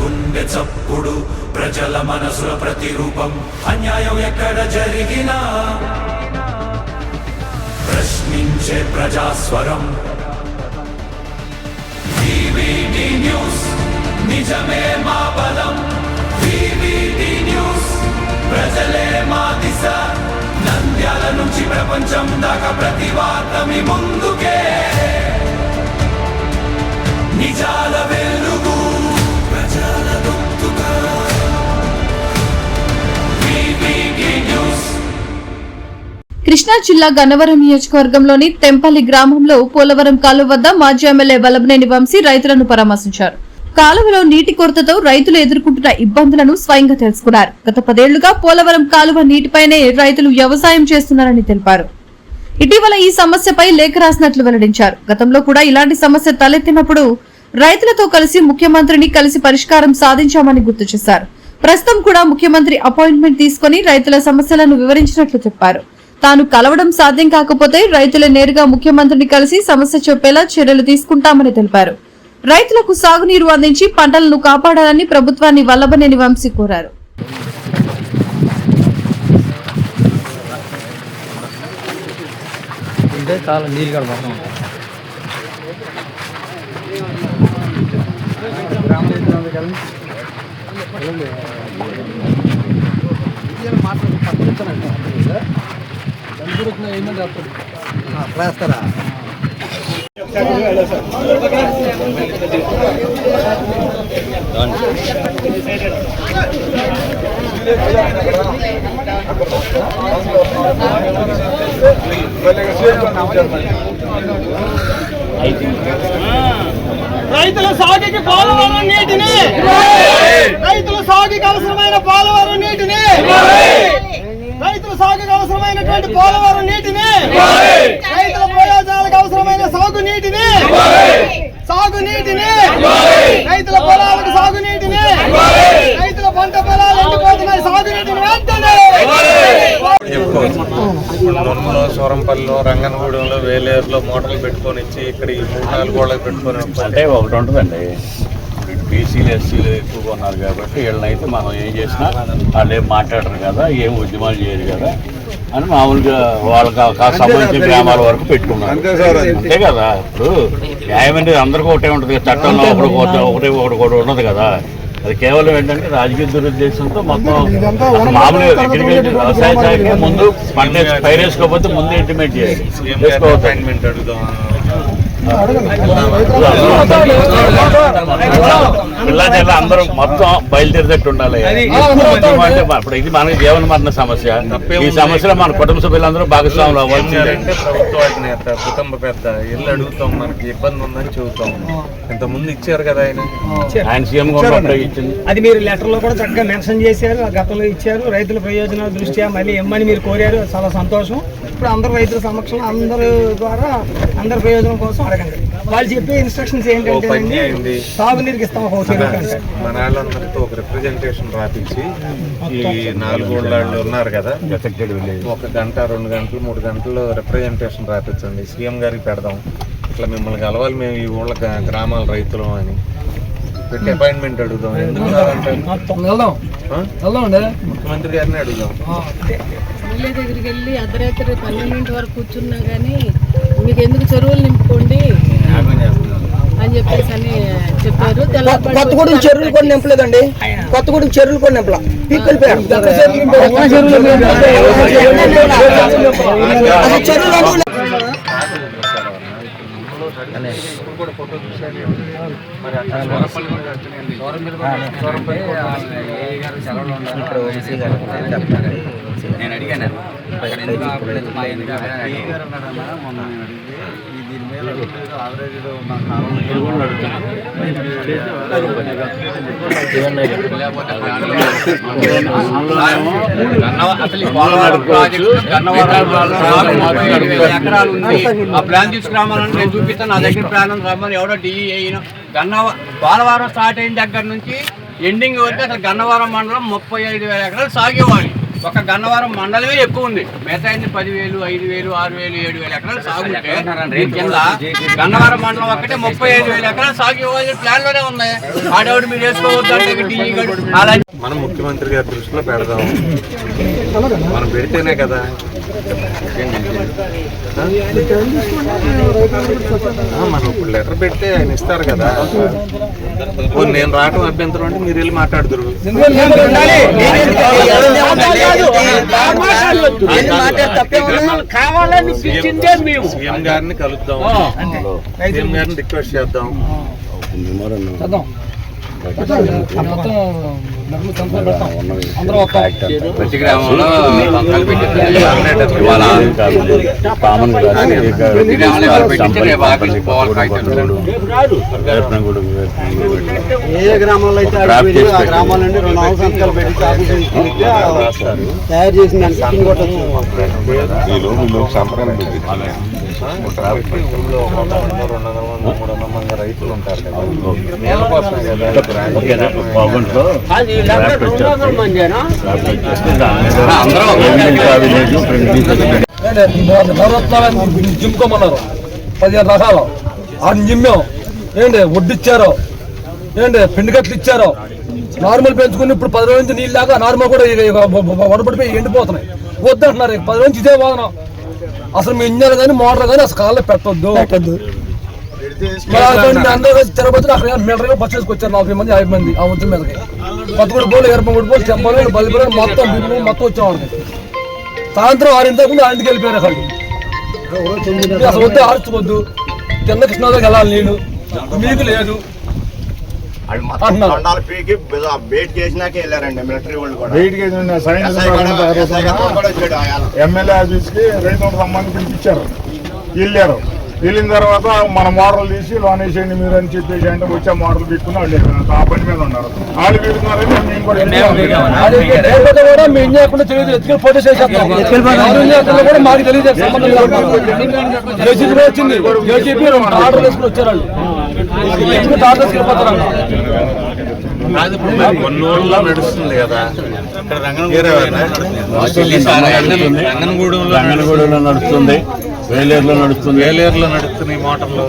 గుండె చప్పుడు ప్రజల మనసుల ప్రతిరూపం అన్యాయం ఎక్కడ జరిగినా ప్రశ్నించే ప్రజాస్వరం వివిడి న్యూస్ నిజమే మా బలం వివిడి న్యూస్ ప్రజలే మా దిశ నంద్యాల నుంచి ప్రపంచం దాకా ప్రతి వార్త మీ ముందుకే నిజాల వెలుగు ప్రజల గొంతుగా వివిడి న్యూస్. కృష్ణా జిల్లా గన్నవరం నియోజకవర్గంలోని తెంపల్లి గ్రామంలో పోలవరం కాలువ వద్ద మాజీ ఎమ్మెల్యే వల్లభనేని వంశీ రైతులను పరామర్శించారు. కాలువలో నీటి కొరతతో రైతులు ఎదుర్కొంటున్న ఇబ్బందులను స్వయంగా తెలుసుకున్నారు. గత 10 ఏళ్లుగా పోలవరం కాలువ నీటిపైనే రైతులు వ్యవసాయం చేస్తున్నారని తెలిపారు. ఇటీవల ఈ సమస్యపై లేఖ రాసినట్లు వెల్లడించారు. గతంలో కూడా ఇలాంటి సమస్య తలెత్తినప్పుడు రైతులతో కలిసి ముఖ్యమంత్రిని కలిసి పరిష్కారం సాధించామని గుర్తు చేశారు. ప్రస్తుతం కూడా ముఖ్యమంత్రి అపాయింట్మెంట్ తీసుకుని రైతుల సమస్యలను వివరించినట్లు చెప్పారు. తాను కలవడం సాధ్యం కాకపోతే రైతులే నేరుగా ముఖ్యమంత్రిని కలిసి సమస్య చెప్పేలా చర్యలు తీసుకుంటామని తెలిపారు. రైతులకు సాగునీరు అందించి పంటలను కాపాడాలని ప్రభుత్వాన్ని వల్లభనేని వంశీ కోరారు. రైతుల సాగుకి పోలవరం నీటిని రైతుల సాగుకి అవసరమైన పోలవరం నీటిని రైతుల సాగుకి అవసరమైనటువంటి పోలవరం నీటిని రైతుల ప్రయోజనాలకు అవసరమైన సాగునీటిని రైతుల పొలాలకు సాగునీటిని రైతుల పంట పొలాలు ఎండిపోతున్నాయి సాగునీటిని వెంటనే నొన్నులో సోరంపల్లిలో రంగనగూడెంలో వేలేరులో మోటార్లు పెట్టుకొని ఇచ్చి ఇక్కడ ఈ 3-4 గోడలకు పెట్టుకొని అంటే ఒకటి ఉంటుందండి. బీసీలు ఎస్సీలు ఎక్కువగా ఉన్నారు కాబట్టి వీళ్ళనైతే మనం ఏం చేసినా వాళ్ళు ఏం మాట్లాడరు కదా, ఏం ఉద్యమాలు చేయరు కదా అని మామూలుగా వాళ్ళకి సంబంధించిన గ్రామాల వరకు పెట్టుకున్నారు. అంతే కదా. ఇప్పుడు న్యాయం అనేది అందరికీ ఒకటే ఉంటుంది కదా, చట్టంలో ఒకటి కూడా ఉండదు కదా. అది కేవలం ఏంటంటే రాజకీయ దురుద్దేశంతో మొత్తం మామూలుగా వ్యవసాయ శాఖ ముందు పంట పైరేసుకోకపోతే ముందు ఇంటిమేట్ చేయాలి. పిల్లా జిల్లా అందరూ మొత్తం బయలుదేరేటట్టు ఉండాలి. ఇప్పుడు ఇది మనకి జీవన మరణ సమస్య. ఈ సమస్యలో మన కుటుంబ సభ్యులందరూ భాగస్వాములు అవ్వాల్సిందే. ప్రభుత్వ అధినేత కుటుంబ పెద్ద ఇల్లు అడుగుతాం, మనకి ఇబ్బంది ఉందని చెబుతాం. ఇంత ముందు ఇచ్చారు కదా ఆయన సీఎం కూడా ఇచ్చింది. అది మీరు లెటర్ లో కూడా చక్కగా మెన్షన్ చేశారు. గతంలో ఇచ్చారు. రైతుల ప్రయోజనాల దృష్ట్యా మళ్ళీ ఇమ్మని మీరు కోరారు. చాలా సంతోషం. ఇప్పుడు అందరు రైతుల సమక్షంలో అందరి ద్వారా అందరి ప్రయోజనం కోసం అడగండి. వాళ్ళు చెప్పే ఇన్స్ట్రక్షన్స్ ఏంటంటే సాగునీరుకి ఇస్తాం. మన వాళ్ళందరితో ఒక రిప్రజెంటేషన్ రాపించి ఈ 4 ఊళ్ళాళ్ళు ఉన్నారు కదా, 1 గంట 2 గంటలు 3 గంటలు రిప్రజెంటేషన్ రాపించండి. సీఎం గారికి పెడదాం. ఇట్లా మిమ్మల్ని కలవాలి మేము ఈ ఊళ్ళ గ్రామాల రైతులు అని పెట్టి అపాయింట్మెంట్ అడుగుదాం. ఎందుకు ముఖ్యమంత్రి గారిని అడుగుదాం. ఎమ్మెల్యే దగ్గరికి వెళ్ళి అర్ధరాత్రి 12 వరకు కూర్చున్నా కానీ మీకు ఎందుకు చెరువులు నింపుకోండి అని చెప్పేసి అని చెప్పారు. కొత్తగూడెం చెరువులు కొన్ని నింపలేదండి. కొత్తగూడెం చెరువులు కొన్ని నింపల కూడా ఫోటో చూసాను. మరి నేను అడిగాను ఆ ప్లాన్ తీసుకురామాలని నేను చూపిస్తాను. నా దగ్గర ప్లాన్ రమ్మని ఎవడో డిఈ అయిన పోలవరం స్టార్ట్ అయిన దగ్గర నుంచి ఎండింగ్ వరకు అసలు గన్నవరం మండలం 35,000 ఎకరాలు సాగేవాడి. ఒక గన్నవరం మండలమే ఎక్కువ ఉంది. మిగతా 10,000, 5,000, 6,000, 7,000 ఎకరాలు సాగు ఉంటే దీని కింద గన్నవరం మండలం ఒక్కటే 35,000 ఎకరాలు సాగు ఇవ్వాల్సిన ప్లాన్ లోనే ఉన్నాయి. ఆడవాడు మీరు వేసుకోవద్దు అంటే అలా మనం ముఖ్యమంత్రి గారి దృష్టిలో పెడదాం. మనం పెడితేనే కదా. మనం ఇప్పుడు లెటర్ పెడితే ఆయన ఇస్తారు కదా. నేను రావటం అభ్యంతరం అంటే మీరు వెళ్ళి మాట్లాడుతురు. సీఎం గారిని కలుద్దాం, సీఎం గారిని రిక్వెస్ట్ చేద్దాం. ప్రతి గ్రామంలో ఏ గ్రామంలో అయితే ఆ గ్రామాల నుండి 2 హౌస్ సంతకాలు పెట్టి తయారు చేసిన దాన్ని కొట్టచ్చు. ఊళ్ళో 200-300 మంది రైతులు ఉంటారు కదా, నీళ్ళ కోసం జిమ్కోమన్నారు 15 రకాలు ఆడిని జిమ్మాం. ఏంటి వడ్డిచ్చారో, ఏంటి పిండి కట్లు ఇచ్చారో, నార్మల్ పెంచుకుని ఇప్పుడు 10 రోజుల నుంచి నీళ్ళు లాగా నార్మల్ కూడా వడపడిపోయి ఎండిపోతున్నాయి. వద్దంటున్నారు 10 రోజు నుంచి ఇదే వాదన. అసలు మీ ఇంజన్ కానీ మోటార్ కానీ అసలు కాళ్ళలో పెట్టొద్దు. అందరూ తిరగబోతున్నారు. అక్కడ మీటర్గా బస్ వేసుకొచ్చారు 40 మంది 50 మంది ఆ ఉద్యమం మీదకి. 10 బోలు 20 బోలు చెప్పాలి బలిపి మొత్తం వచ్చేవాడికి. సాయంత్రం 6 ముందు ఇంటికి వెళ్ళిపోయారు. అక్కడికి అసలు వద్దు, ఆర్చుకోవద్దు. కింద కృష్ణాలోకి వెళ్ళాలి నీళ్ళు, మీకు లేదు ఎమ్మెల్యే ఆఫీస్ కి రైతులు రమ్మని పిలిపించారు. వెళ్ళారు. వెళ్ళిన తర్వాత మన మోడల్ తీసి లోన్ వేసేయండి మీరు అని చెప్పేసి అంటే వచ్చే మోడల్ పెట్టుకుని వాళ్ళు ఆ పని మీద ఉన్నారు. వాళ్ళు పెడుతున్నారని మేము కూడా మాకు తెలియదు. వచ్చింది ఆర్డర్ వేసుకుని వచ్చారు వాళ్ళు. కొన్ని ఊళ్ళో నడుస్తుంది కదా, రంగనగూడెంలో నడుస్తుంది, వేలేరులో నడుస్తుంది. వేలేరులో నడుస్తుంది ఈ మోటార్లు.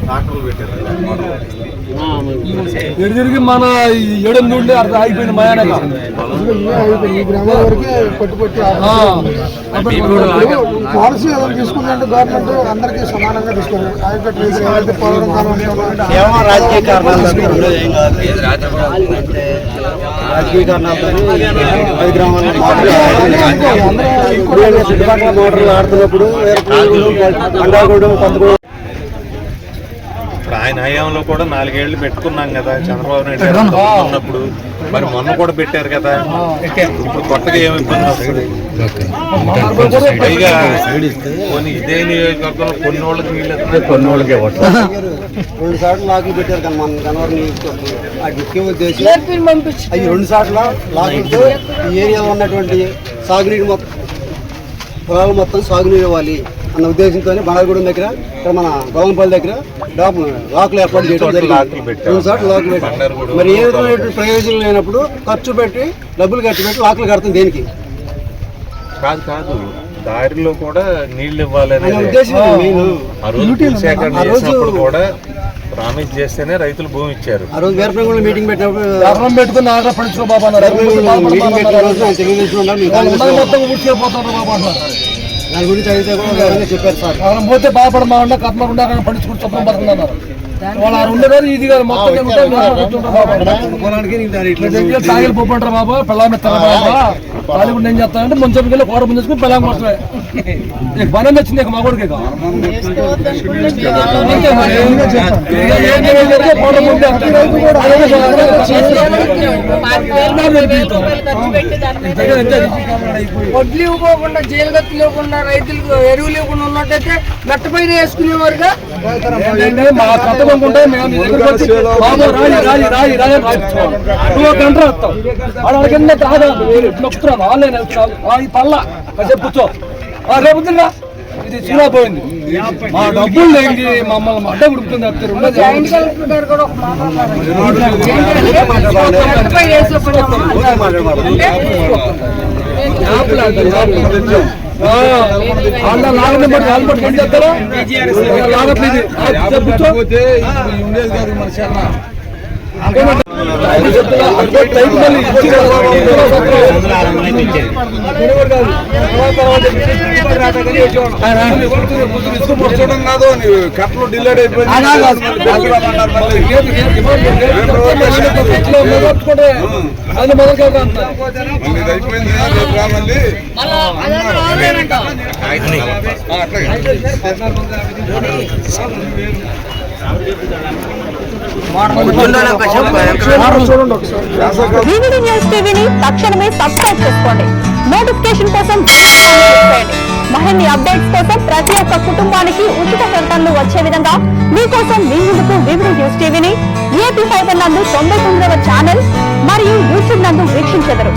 ట్రాక్టర్లు పెట్టారు. తిరిగి మన 7 నుండి అర్థం అయిపోయింది మయానక. పాలసీ ఎవరు తీసుకుందంటే గవర్నమెంట్ అందరికీ సమానంగా తీసుకుంది. రాజకీయ కారణాలతో చుట్టుపక్కల మోటార్లు ఆడుతున్నప్పుడు అండాగూడెం పంతగూడెం ఇప్పుడు ఆయన హయాంలో కూడా 4 ఏళ్ళు పెట్టుకున్నాం కదా చంద్రబాబు నాయుడు గారు ఉన్నప్పుడు. మరి మొన్న కూడా పెట్టారు కదా. ఇప్పుడు కొత్తగా ఏమి ఇబ్బంది వస్తుంది? పైగా ఇదే నియోజకవర్గంలో కొన్ని వాళ్ళకి నీళ్ళు కొన్ని వాళ్ళకే 2 సార్లు లాకులు పెట్టారు కానీ మన గన్నవరం నియోజకవర్గం ముఖ్య ఉద్దేశం అవి 2 సార్లు లాకులతో ఈ ఏరియాలో ఉన్నటువంటి సాగునీరు మొత్తం పొలాలు మొత్తం సాగునీరు ఇవ్వాలి అన్న ఉద్దేశంతో బండారగూడెం దగ్గర ఇక్కడ మన గోవంపల్లి దగ్గర లాకులు ఏర్పాటు చేయడం జరిగింది. 2 సార్లు లాకులు పెట్టారు. మరి ఏ విధమైనటువంటి ప్రయోజనం లేనప్పుడు ఖర్చు పెట్టి డబ్బులు ఖర్చు పెట్టి లాకులు కడతాం దేనికి? కాదు దారిలో కూడా నీళ్లు ఇవ్వాలనే ఉద్దేశం. సేకరణ చేసినప్పుడు కూడా ప్రామిస్ చేస్తేనే రైతులు భూమి ఇచ్చారు. ఆ రోజు వీరపంగుల మీటింగ్ పెట్టినప్పుడు పెట్టుకుని ఆగ్రహ పండించుకో బాబా దాని గురించి అడిగితే కూడా చెప్పారు సార్. అక్కడ పోతే బాధపడమా కర్మకుండా పండించుకుని చొప్పున పడుతున్నారు. వాళ్ళు 2 గారు ఇది గారు మొత్తం తాగిలు పోపంటారు బాబా పిల్లమిస్తారా బాబా వాళ్ళు కూడా ఏం చేస్తానంటే ముంచెం వెళ్ళి కోడ ముందుకుని పిల్లలు వస్తున్నాయి. బలం వచ్చింది ఇక మా కొడుకు వడ్లు ఇవ్వకుండా జైలు గత్తులు ఇవ్వకుండా రైతులకు ఎరువులు ఇవ్వకుండా ఉన్నట్టయితే మెట్టపైన వేసుకునేవారుగా. మా కథకుంటే మేము నీ దగ్గరికి వచ్చి బాబు రాయి రాయి రాయి రాయించుకోవాలి. 2 గంటలు వస్తాం వాళ్ళ కింద నొక్కుతున్నాను ఆన్లైన్ వెళ్తున్నాను ఈ పళ్ళ కాసేపు కూర్చో రేపు ఇది చీరా పోయింది. మా డబ్బులు లేని మమ్మల్ని అడ్డ గుడుపుతుంది కట్టలు డిలేడ్ అయిపోయింది. VVD న్యూస్ టీవీని తక్షణమే సబ్స్క్రైబ్ చేసుకోండి. నోటిఫికేషన్ కోసం బెల్ ఐకాన్ క్లిక్ చేయండి. మరిన్ని అప్డేట్స్ కోసం ప్రతి ఒక్క కుటుంబానికి ఉచిత ప్రకటనలు వచ్చే విధంగా మీకోసం మీ ముందుకు VVD న్యూస్ టీవీని AP ఫైబర్ నందు 99వ ఛానల్ మరియు యూట్యూబ్ నందు వీక్షించెదరు.